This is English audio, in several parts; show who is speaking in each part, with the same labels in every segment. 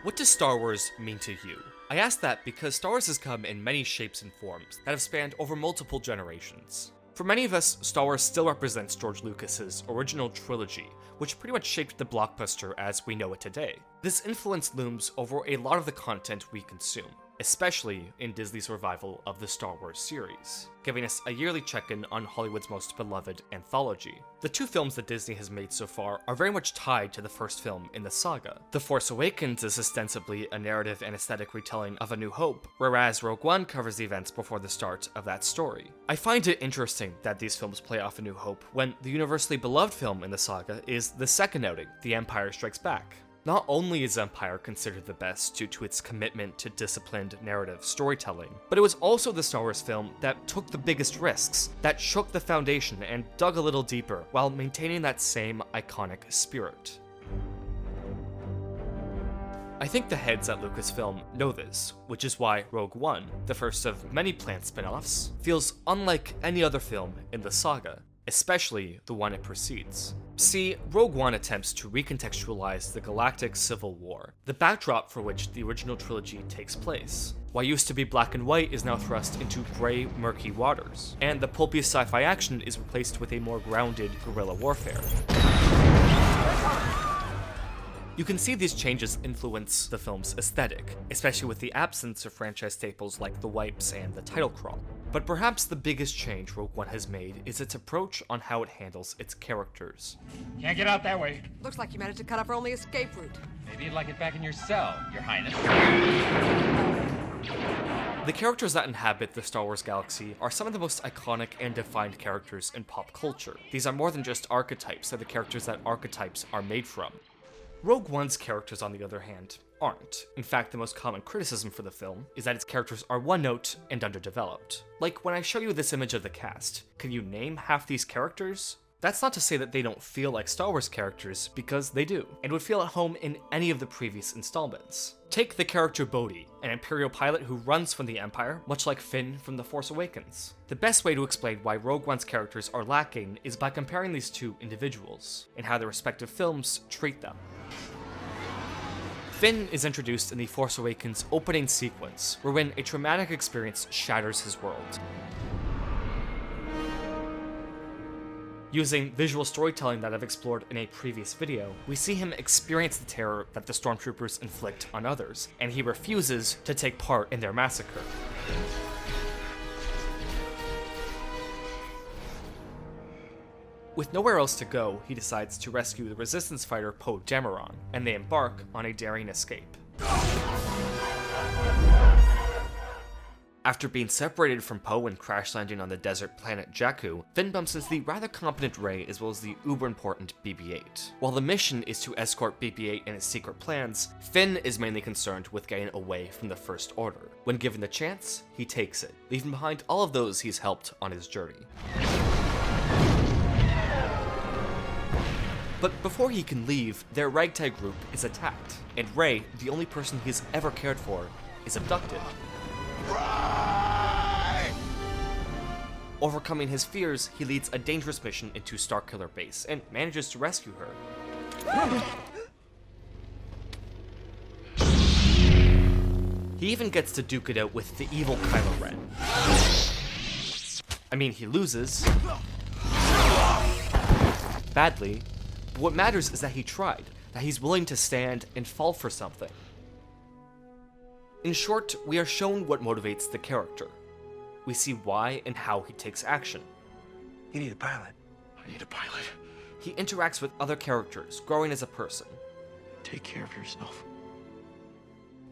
Speaker 1: What does Star Wars mean to you? I ask that because Star Wars has come in many shapes and forms that have spanned over multiple generations. For many of us, Star Wars still represents George Lucas's original trilogy, which pretty much shaped the blockbuster as we know it today. This influence looms over a lot of the content we consume, especially in Disney's revival of the Star Wars series, giving us a yearly check-in on Hollywood's most beloved anthology. The two films that Disney has made so far are very much tied to the first film in the saga. The Force Awakens is ostensibly a narrative and aesthetic retelling of A New Hope, whereas Rogue One covers the events before the start of that story. I find it interesting that these films play off A New Hope when the universally beloved film in the saga is the second outing, The Empire Strikes Back. Not only is Empire considered the best due to its commitment to disciplined narrative storytelling, but it was also the Star Wars film that took the biggest risks, that shook the foundation and dug a little deeper while maintaining that same iconic spirit. I think the heads at Lucasfilm know this, which is why Rogue One, the first of many planned spin-offs, feels unlike any other film in the saga, especially the one it precedes. See, Rogue One attempts to recontextualize the Galactic Civil War, the backdrop for which the original trilogy takes place. What used to be black and white is now thrust into grey, murky waters, and the pulpy sci-fi action is replaced with a more grounded guerrilla warfare. You can see these changes influence the film's aesthetic, especially with the absence of franchise staples like the wipes and the title crawl. But perhaps the biggest change Rogue One has made is its approach on how it handles its characters.
Speaker 2: Can't get out that way.
Speaker 3: Looks like you managed to cut off our only escape route.
Speaker 2: Maybe you'd like it back in your cell, Your Highness.
Speaker 1: The characters that inhabit the Star Wars galaxy are some of the most iconic and defined characters in pop culture. These are more than just archetypes, they're the characters that archetypes are made from. Rogue One's characters, on the other hand, aren't. In fact, the most common criticism for the film is that its characters are one-note and underdeveloped. Like, when I show you this image of the cast, can you name half these characters? That's not to say that they don't feel like Star Wars characters, because they do, and would feel at home in any of the previous installments. Take the character Bodhi, an Imperial pilot who runs from the Empire, much like Finn from The Force Awakens. The best way to explain why Rogue One's characters are lacking is by comparing these two individuals, and how their respective films treat them. Finn is introduced in The Force Awakens' opening sequence, wherein a traumatic experience shatters his world. Using visual storytelling that I've explored in a previous video, we see him experience the terror that the stormtroopers inflict on others, and he refuses to take part in their massacre. With nowhere else to go, he decides to rescue the Resistance fighter Poe Dameron, and they embark on a daring escape. After being separated from Poe and crash landing on the desert planet Jakku, Finn bumps into the rather competent Rey as well as the uber-important BB-8. While the mission is to escort BB-8 and its secret plans, Finn is mainly concerned with getting away from the First Order. When given the chance, he takes it, leaving behind all of those he's helped on his journey. But before he can leave, their ragtag group is attacked, and Rey, the only person he's ever cared for, is abducted. Overcoming his fears, he leads a dangerous mission into Starkiller Base and manages to rescue her. He even gets to duke it out with the evil Kylo Ren. I mean, he loses badly, but what matters is that he tried, that he's willing to stand and fall for something. In short, we are shown what motivates the character. We see why and how he takes action.
Speaker 4: You need a pilot. I need a pilot.
Speaker 1: He interacts with other characters, growing as a person.
Speaker 4: Take care of yourself.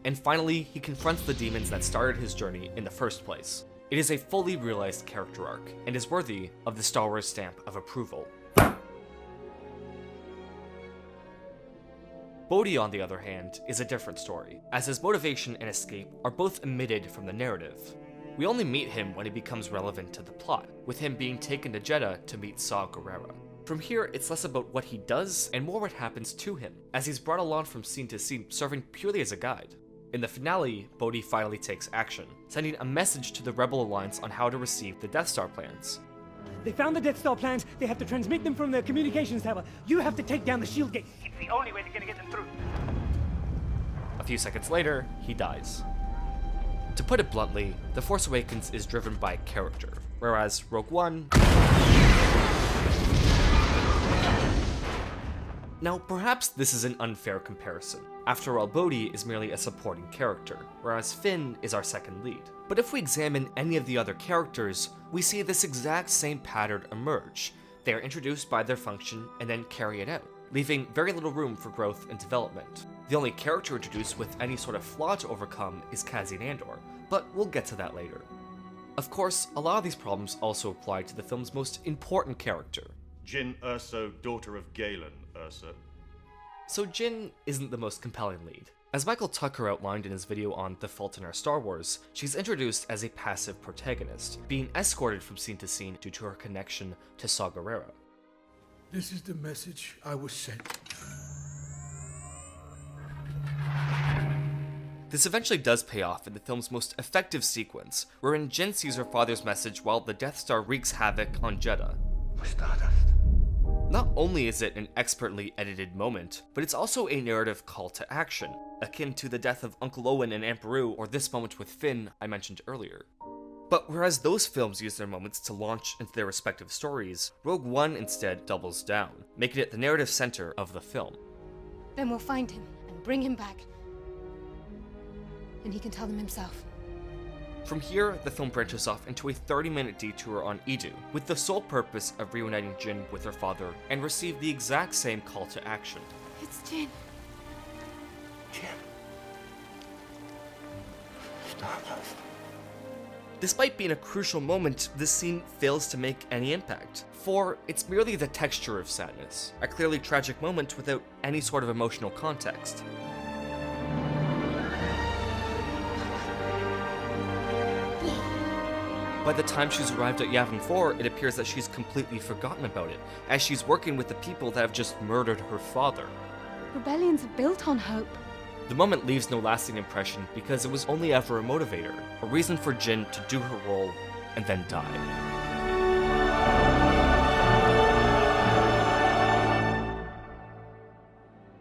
Speaker 1: And finally, he confronts the demons that started his journey in the first place. It is a fully realized character arc, and is worthy of the Star Wars stamp of approval. Bodhi, on the other hand, is a different story, as his motivation and escape are both omitted from the narrative. We only meet him when he becomes relevant to the plot, with him being taken to Jeddah to meet Saw Gerrera. From here, it's less about what he does and more what happens to him, as he's brought along from scene to scene, serving purely as a guide. In the finale, Bodhi finally takes action, sending a message to the Rebel Alliance on how to receive the Death Star plans.
Speaker 5: They found the Death Star plans. They have to transmit them from the communications tower. You have to take down the shield gate. It's the only way they're gonna get them through.
Speaker 1: A few seconds later, he dies. To put it bluntly, The Force Awakens is driven by character, whereas Rogue One... Now, perhaps this is an unfair comparison. After all, Bodhi is merely a supporting character, whereas Finn is our second lead. But if we examine any of the other characters, we see this exact same pattern emerge. They are introduced by their function and then carry it out, leaving very little room for growth and development. The only character introduced with any sort of flaw to overcome is Cassian Andor, but we'll get to that later. Of course, a lot of these problems also apply to the film's most important character,
Speaker 6: Jyn Erso, daughter of Galen Erso.
Speaker 1: So Jyn isn't the most compelling lead. As Michael Tucker outlined in his video on The Fault in Our Star Wars, she's introduced as a passive protagonist, being escorted from scene to scene due to her connection to Saw Gerrera.
Speaker 7: This is the message I was sent.
Speaker 1: This eventually does pay off in the film's most effective sequence, wherein Jyn sees her father's message while the Death Star wreaks havoc on Jedha.
Speaker 4: Stardust.
Speaker 1: Not only is it an expertly edited moment, but it's also a narrative call to action, akin to the death of Uncle Owen and Aunt Beru or this moment with Finn I mentioned earlier. But whereas those films use their moments to launch into their respective stories, Rogue One instead doubles down, making it the narrative center of the film.
Speaker 8: Then we'll find him and bring him back. And he can tell them himself.
Speaker 1: From here, the film branches off into a 30-minute detour on Edu, with the sole purpose of reuniting Jyn with her father, and receive the exact same call to action.
Speaker 8: It's Jyn.
Speaker 4: Jyn. Stardust.
Speaker 1: Despite being a crucial moment, this scene fails to make any impact, for it's merely the texture of sadness, a clearly tragic moment without any sort of emotional context. By the time she's arrived at Yavin 4, it appears that she's completely forgotten about it, as she's working with the people that have just murdered her father.
Speaker 8: Rebellions are built on hope.
Speaker 1: The moment leaves no lasting impression because it was only ever a motivator, a reason for Jyn to do her role and then die.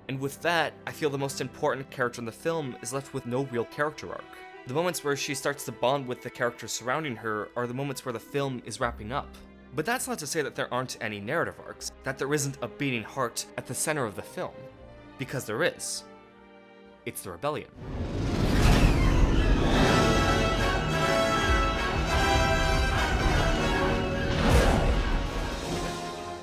Speaker 1: And with that, I feel the most important character in the film is left with no real character arc. The moments where she starts to bond with the characters surrounding her are the moments where the film is wrapping up. But that's not to say that there aren't any narrative arcs, that there isn't a beating heart at the center of the film. Because there is. It's the rebellion.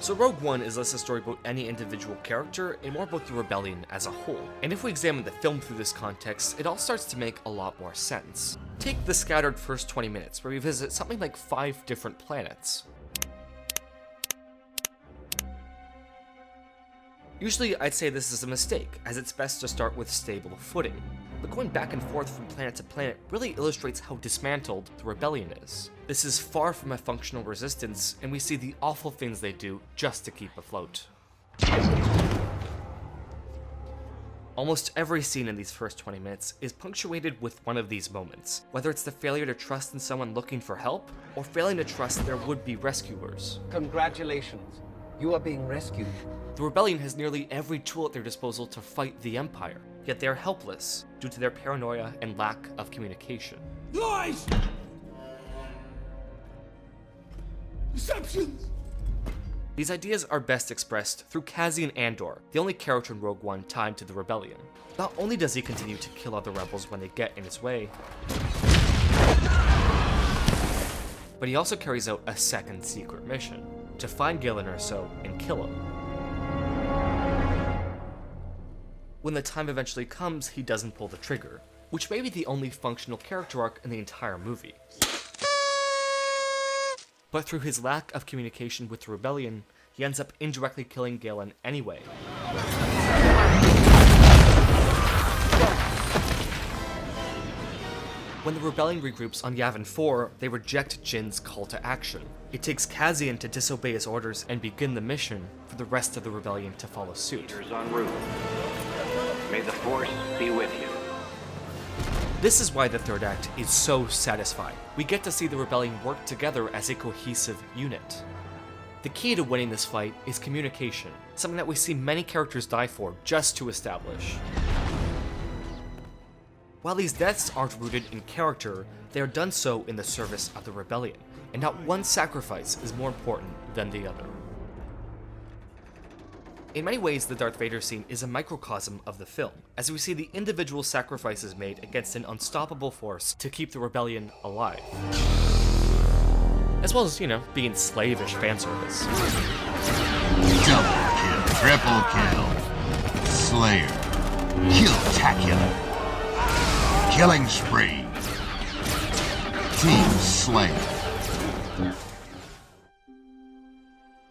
Speaker 1: So Rogue One is less a story about any individual character and more about the rebellion as a whole. And if we examine the film through this context, it all starts to make a lot more sense. Take the scattered first 20 minutes where we visit something like 5 different planets. Usually I'd say this is a mistake, as it's best to start with stable footing. But going back and forth from planet to planet really illustrates how dismantled the rebellion is. This is far from a functional resistance, and we see the awful things they do just to keep afloat. Almost every scene in these first 20 minutes is punctuated with one of these moments, whether it's the failure to trust in someone looking for help, or failing to trust their would-be rescuers.
Speaker 9: Congratulations, you are being rescued.
Speaker 1: The rebellion has nearly every tool at their disposal to fight the Empire, yet they are helpless due to their paranoia and lack of communication.
Speaker 7: Lies! Deceptions!
Speaker 1: These ideas are best expressed through Cassian Andor, the only character in Rogue One tied to the rebellion. Not only does he continue to kill other rebels when they get in his way, but he also carries out a second secret mission, to find Galen Erso and kill him. When the time eventually comes, he doesn't pull the trigger, which may be the only functional character arc in the entire movie. But through his lack of communication with the rebellion, he ends up indirectly killing Galen anyway. When the rebellion regroups on Yavin 4, they reject Jyn's call to action. It takes Cassian to disobey his orders and begin the mission for the rest of the rebellion to follow suit.
Speaker 10: Leaders en route. May the Force be with you.
Speaker 1: This is why the third act is so satisfying. We get to see the rebellion work together as a cohesive unit. The key to winning this fight is communication, something that we see many characters die for just to establish. While these deaths aren't rooted in character, they are done so in the service of the rebellion, and not one sacrifice is more important than the other. In many ways, the Darth Vader scene is a microcosm of the film, as we see the individual sacrifices made against an unstoppable force to keep the rebellion alive. As well as, being slavish fanservice.
Speaker 11: Double kill, triple kill, Slayer, kill-tacular, killing spree, Team Slayer.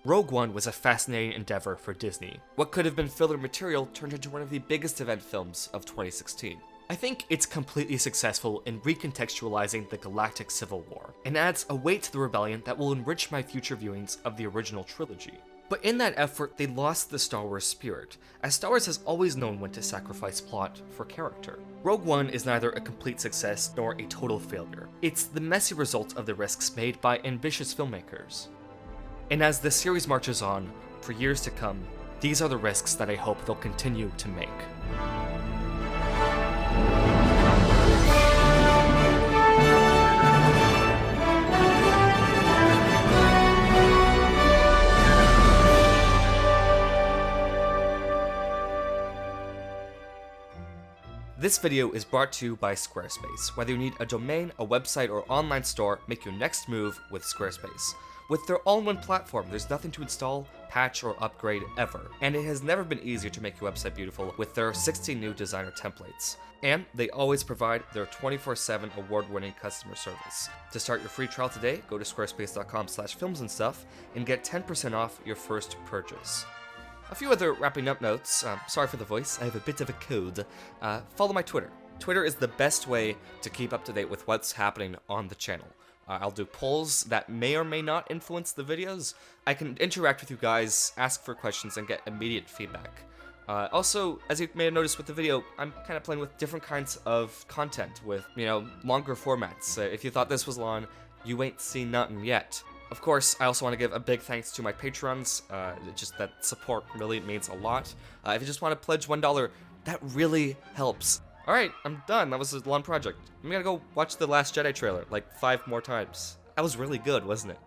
Speaker 1: Rogue One was a fascinating endeavor for Disney. What could have been filler material turned into one of the biggest event films of 2016. I think it's completely successful in recontextualizing the Galactic Civil War, and adds a weight to the rebellion that will enrich my future viewings of the original trilogy. But in that effort, they lost the Star Wars spirit, as Star Wars has always known when to sacrifice plot for character. Rogue One is neither a complete success nor a total failure. It's the messy result of the risks made by ambitious filmmakers. And as the series marches on, for years to come, these are the risks that I hope they'll continue to make. This video is brought to you by Squarespace. Whether you need a domain, a website, or online store, make your next move with Squarespace. With their all-in-one platform, there's nothing to install, patch, or upgrade ever. And it has never been easier to make your website beautiful with their 16 new designer templates. And they always provide their 24/7 award-winning customer service. To start your free trial today, go to squarespace.com/filmsandstuff and get 10% off your first purchase. A few other wrapping up notes. Sorry for the voice, I have a bit of a cold. Follow my Twitter. Twitter is the best way to keep up to date with what's happening on the channel. I'll do polls that may or may not influence the videos. I can interact with you guys, ask for questions, and get immediate feedback. Also, as you may have noticed with the video, I'm kind of playing with different kinds of content with, longer formats. If you thought this was long, you ain't seen nothing yet. Of course, I also want to give a big thanks to my patrons. Just that support really means a lot. If you just want to pledge $1, that really helps. Alright, I'm done. That was a long project. I'm gonna go watch The Last Jedi trailer like 5 more times. That was really good, wasn't it?